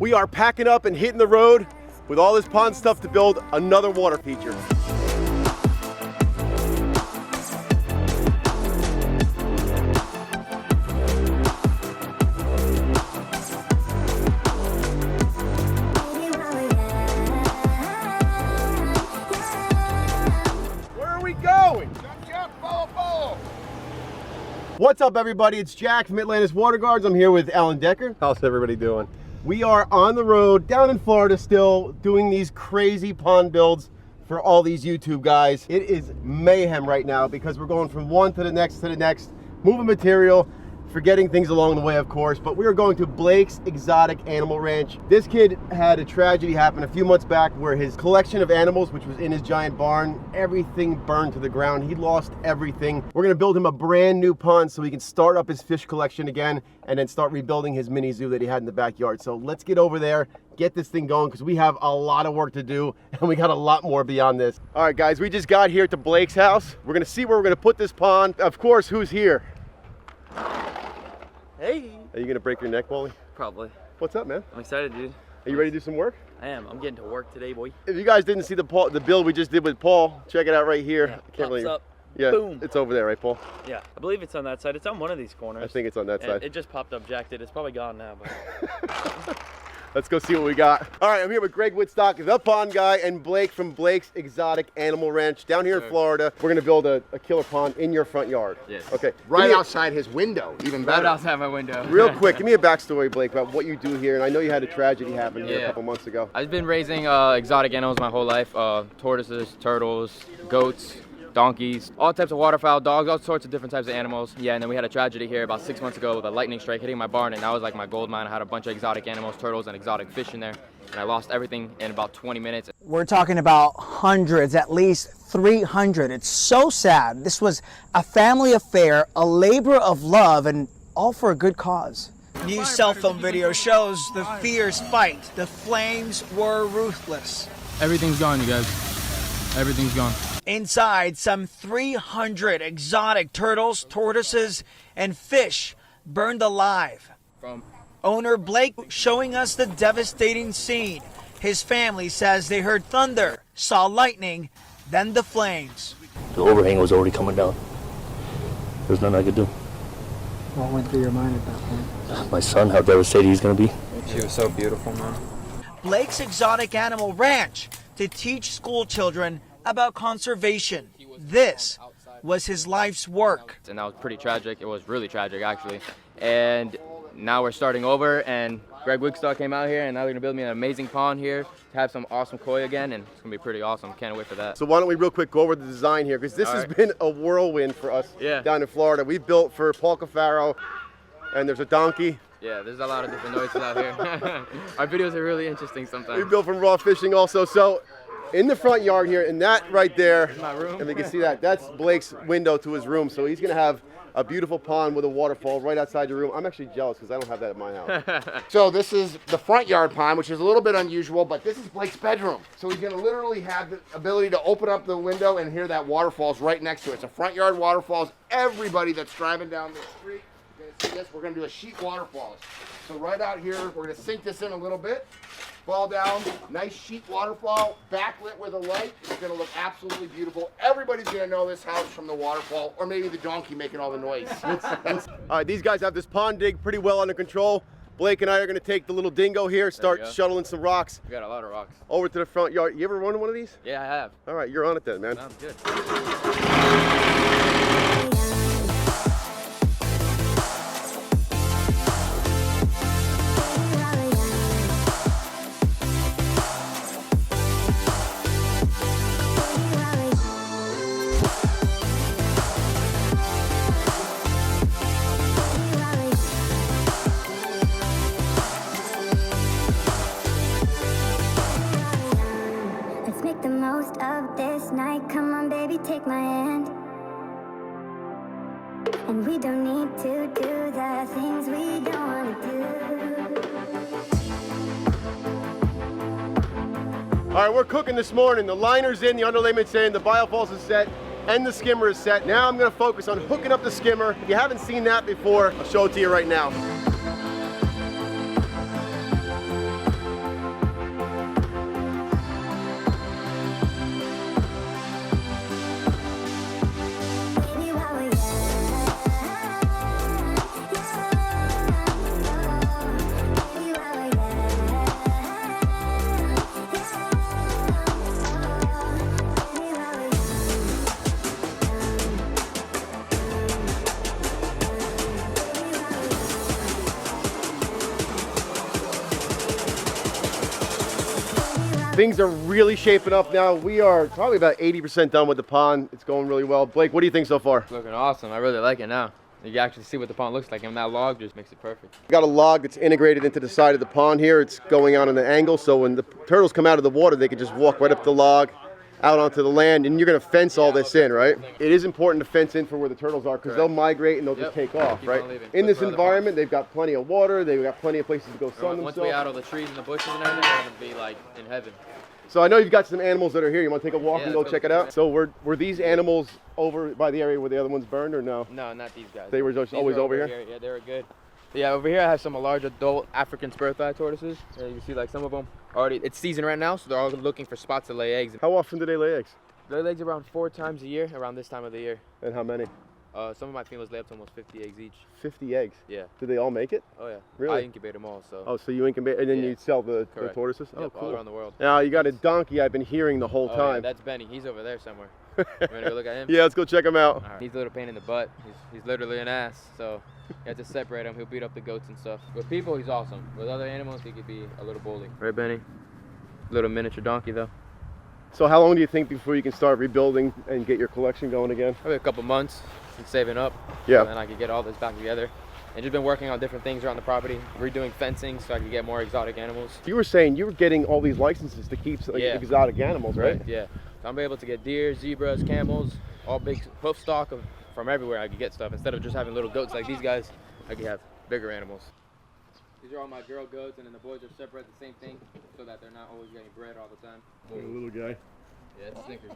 We are packing up and hitting the road with all this pond stuff to build another water feature. What's up, everybody? It's Jack from Atlantis Water Gardens. I'm here with Alan Decker. How's everybody doing? We are on the road down in Florida still doing these crazy pond builds for all these YouTube guys. It is mayhem right now because we're going from one to the next, moving material, forgetting things along the way, of course, but we are going to Blake's Exotic Animal Ranch. This kid had a tragedy happen a few months back where his collection of animals, which was in his giant barn, everything burned to the ground. He lost everything. We're gonna build him a brand new pond so he can start up his fish collection again and then start rebuilding his mini zoo that he had in the backyard. So let's get over there, get this thing going, because we have a lot of work to do and we got a lot more beyond this. All right, guys, we just got here to Blake's house. We're gonna see where we're gonna put this pond. Of course, who's here? Hey! Are you gonna break your neck, Wally? Probably. What's up, man? I'm excited, dude. Are you ready to do some work? I am. I'm getting to work today, boy. If you guys didn't see the build we just did with Paul, check it out right here. Yeah, I can't really. up. Yeah, boom. It's over there, right, Paul? Yeah, I believe it's on that side. It's on one of these corners. I think it's on that side. It just popped up, jacked it. It's probably gone now, but. Let's go see what we got. All right, I'm here with Greg Wittstock, the pond guy, and Blake from Blake's Exotic Animal Ranch down here in Florida. We're gonna build a killer pond in your front yard. Yes. Okay. Right outside his window, even better. Right outside my window. Real quick, give me a backstory, Blake, about what you do here. And I know you had a tragedy happen here a couple months ago. I've been raising exotic animals my whole life. Tortoises, turtles, goats, donkeys, all types of waterfowl, dogs, all sorts of different types of animals. Yeah, and then we had a tragedy here about 6 months ago with a lightning strike hitting my barn, and that was like my gold mine. I had a bunch of exotic animals, turtles, and exotic fish in there, and I lost everything in about 20 minutes. We're talking about hundreds, at least 300. It's so sad. This was a family affair, a labor of love, and all for a good cause. New cell phone video shows the fierce fight. The flames were ruthless. Everything's gone, you guys. Everything's gone. Inside, some 300 exotic turtles, tortoises, and fish burned alive. Owner Blake showing us the devastating scene. His family says they heard thunder, saw lightning, then the flames. The overhang was already coming down. There's nothing I could do. What went through your mind at that point? My son, how devastated he's going to be. She was so beautiful, man. Blake's Exotic Animal Ranch to teach school children about conservation. This was his life's work. And that was pretty tragic. It was really tragic, actually. And now we're starting over, and Greg Wittstock came out here, and now they're gonna build me an amazing pond here to have some awesome koi again, and it's gonna be pretty awesome. Can't wait for that. So why don't we real quick go over the design here, because this has been a whirlwind for us down in Florida. We built for Paul Cafaro, and there's a donkey. Yeah, there's a lot of different noises out here. Our videos are really interesting sometimes. We built from raw fishing also. So in the front yard here, and that right there, my room. and you can see that's Blake's window to his room. So he's gonna have a beautiful pond with a waterfall right outside your room. I'm actually jealous because I don't have that at my house. So this is the front yard pond, which is a little bit unusual, but this is Blake's bedroom. So he's gonna literally have the ability to open up the window and hear that waterfalls right next to it. It's a front yard waterfalls. Everybody that's driving down the street is gonna see this. We're gonna do a sheet waterfalls. So right out here, we're gonna sink this in a little bit. Fall down, nice sheet waterfall, backlit with a light. It's gonna look absolutely beautiful. Everybody's gonna know this house from the waterfall, or maybe the donkey making all the noise. All right, these guys have this pond dig pretty well under control. Blake and I are gonna take the little dingo here, start shuttling some rocks. We got a lot of rocks. Over to the front yard. You ever run one of these? Yeah, I have. All right, you're on it then, man. Sounds good. Take my hand, and we don't need to do the things we don't want to do. All right, we're cooking this morning. The liner's in, the underlayment's in, the biofalls is set, and the skimmer is set. Now I'm gonna focus on hooking up the skimmer. If you haven't seen that before, I'll show it to you right now. Things are really shaping up now. We are probably about 80% done with the pond. It's going really well. Blake, what do you think so far? It's looking awesome. I really like it now. You can actually see what the pond looks like, and that log just makes it perfect. We got a log that's integrated into the side of the pond here. It's going out on an angle, so when the turtles come out of the water, they can just walk right up the log, out onto the land, and you're gonna fence all this in, right? It is important to fence in for where the turtles are, because they'll migrate and they'll just take off, right? In this environment, they've got plenty of water, they've got plenty of places to go sun themselves. Once we out all the trees and the bushes and everything, we're gonna be like in heaven. So I know you've got some animals that are here. You want to take a walk and go check it out? So were these animals over by the area where the other ones burned, or no? No, not these guys. They were just always over here? Yeah, they were good. Yeah, over here I have some large adult African Spur-Thighed tortoises. You can see like some of them already, it's season right now, so they're all looking for spots to lay eggs. How often do they lay eggs? They lay eggs around 4 times a year, around this time of the year. And how many? Some of my females lay up to almost 50 eggs each. 50 eggs? Yeah. Do they all make it? Oh yeah. Really? I incubate them all, so. Oh, so you incubate and then you sell the tortoises? Yep, oh, cool. all around the world. Now you got a donkey I've been hearing the whole time. Yeah, that's Benny. He's over there somewhere. You wanna go look at him? Yeah, let's go check him out. Right. He's a little pain in the butt. He's literally an ass, so you have to separate him. He'll beat up the goats and stuff. With people, he's awesome. With other animals, he could be a little bully. Right, Benny? Little miniature donkey, though. So how long do you think before you can start rebuilding and get your collection going again? Probably a couple months. And saving up. Yeah. And then I could get all this back together. And just been working on different things around the property, redoing fencing so I could get more exotic animals. You were saying you were getting all these licenses to keep exotic animals, right? Yeah. So I'm able to get deer, zebras, camels, all big hoof stock from everywhere. I could get stuff. Instead of just having little goats like these guys, I could have bigger animals. These are all my girl goats, and then the boys are separate, the same thing, so that they're not always getting bred all the time. Little guy. Yeah, it's a stinker.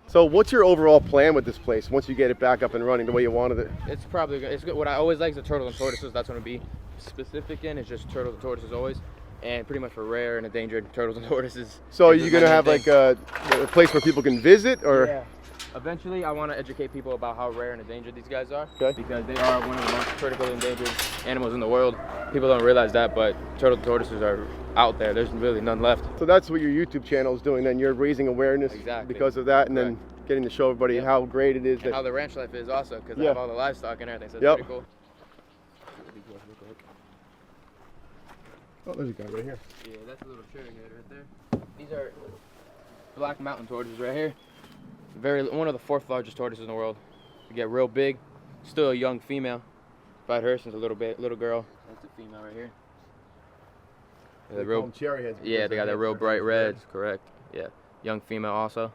So what's your overall plan with this place once you get it back up and running the way you wanted it? It's probably good. It's good. What I always like is the turtles and tortoises. That's what I'm gonna be specific in. It's just turtles and tortoises always, and pretty much for rare and endangered turtles and tortoises. So are you gonna have like a place where people can visit, or? Yeah. Eventually, I want to educate people about how rare and endangered these guys are. Okay. Because they are one of the most critically endangered animals in the world. People don't realize that, but turtles and tortoises are out there. There's really none left. So that's what your YouTube channel is doing then. You're raising awareness because of that, and then getting to show everybody how great it is. And how the ranch life is also, because I have all the livestock and everything, so it's pretty cool. Oh, there's a guy right here. Yeah, that's a little cherry head right there. These are black mountain tortoises right here. One of the 4th largest tortoises in the world. They get real big. Still a young female. I've had her since a little girl. That's a female right here. They call them cherry heads. Yeah, they got that real bright reds. Correct. Yeah, young female also.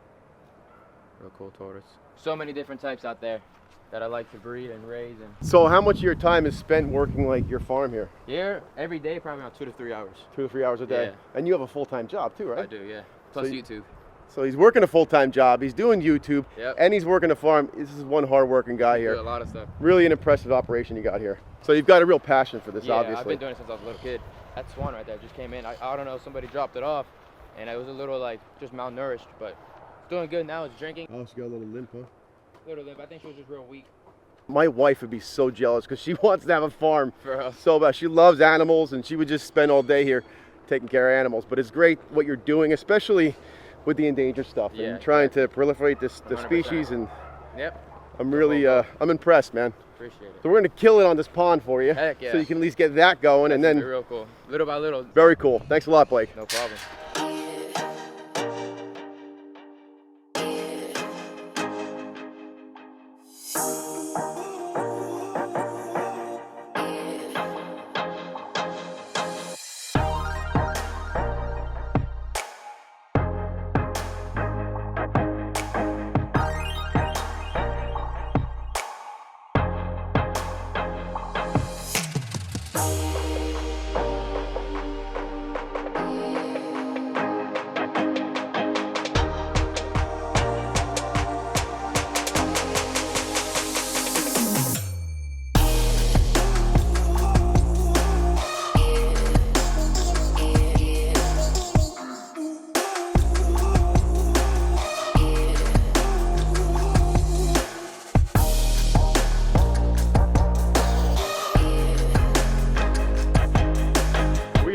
Real cool tortoise. So many different types out there that I like to breed and raise. And so how much of your time is spent working like your farm here? Here, every day, probably around 2 to 3 hours. 2 to 3 hours a day. Yeah. And you have a full-time job too, right? I do, yeah. Plus YouTube. So he's working a full-time job, he's doing YouTube, and he's working a farm. This is one hard-working guy here. Do a lot of stuff. Really an impressive operation you got here. So you've got a real passion for this, obviously. Yeah, I've been doing it since I was a little kid. That swan right there just came in. I don't know, somebody dropped it off, and I was a little like just malnourished, but it's doing good now. It's drinking. Oh, she got a little limp, huh? Little limp. I think she was just real weak. My wife would be so jealous because she wants to have a farm For us. so bad. She loves animals, and she would just spend all day here taking care of animals. But it's great what you're doing, especially with the endangered stuff and trying to proliferate the species. And I'm really I'm impressed, man. Appreciate it. So we're gonna kill it on this pond for you. Heck yeah. So you can at least get that going. That's and then real cool. Little by little. Very cool. Thanks a lot, Blake. No problem.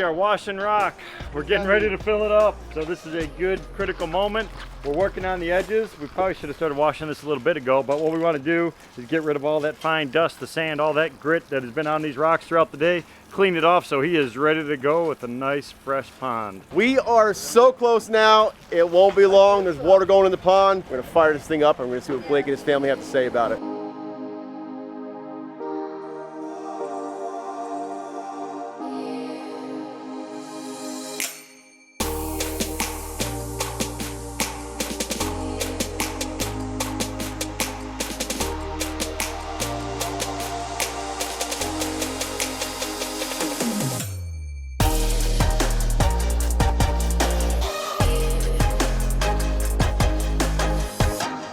we are washing rock. We're getting ready to fill it up. So this is a good critical moment. We're working on the edges. We probably should have started washing this a little bit ago, but what we want to do is get rid of all that fine dust, the sand, all that grit that has been on these rocks throughout the day, clean it off so he is ready to go with a nice fresh pond. We are so close now. It won't be long. There's water going in the pond. We're gonna fire this thing up and we're gonna see what Blake and his family have to say about it.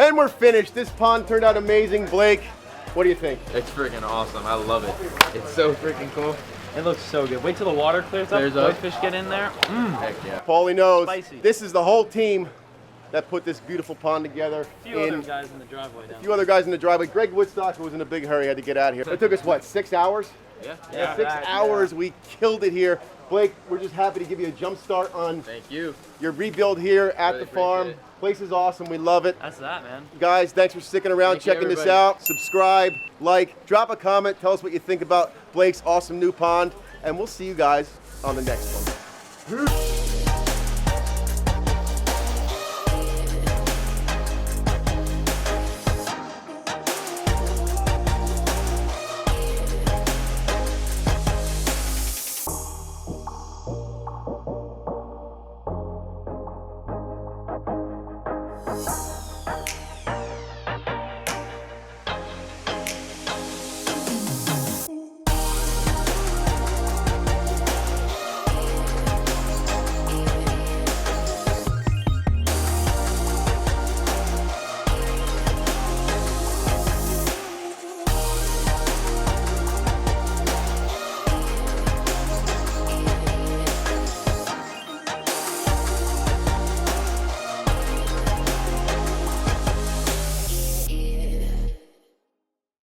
And we're finished. This pond turned out amazing. Blake, what do you think? It's freaking awesome. I love it. It's so freaking cool. It looks so good. Wait till the water clears up. Goldfish get in there. Heck yeah. Paulie knows. Spicy. This is the whole team that put this beautiful pond together. A few other guys in the driveway down. A few other guys in the driveway. Greg Wittstock, who was in a big hurry, had to get out of here. It took us, what, 6 hours? Yeah. 6 hours. We killed it here. Blake, we're just happy to give you a jump start on Thank you. your rebuild here at Really the farm. appreciate it. Place is awesome. We love it. That's that, man. Guys, thanks for sticking around, Thank you, checking this everybody. out. Subscribe, like, drop a comment. Tell us what you think about Blake's awesome new pond. And we'll see you guys on the next one. Peace.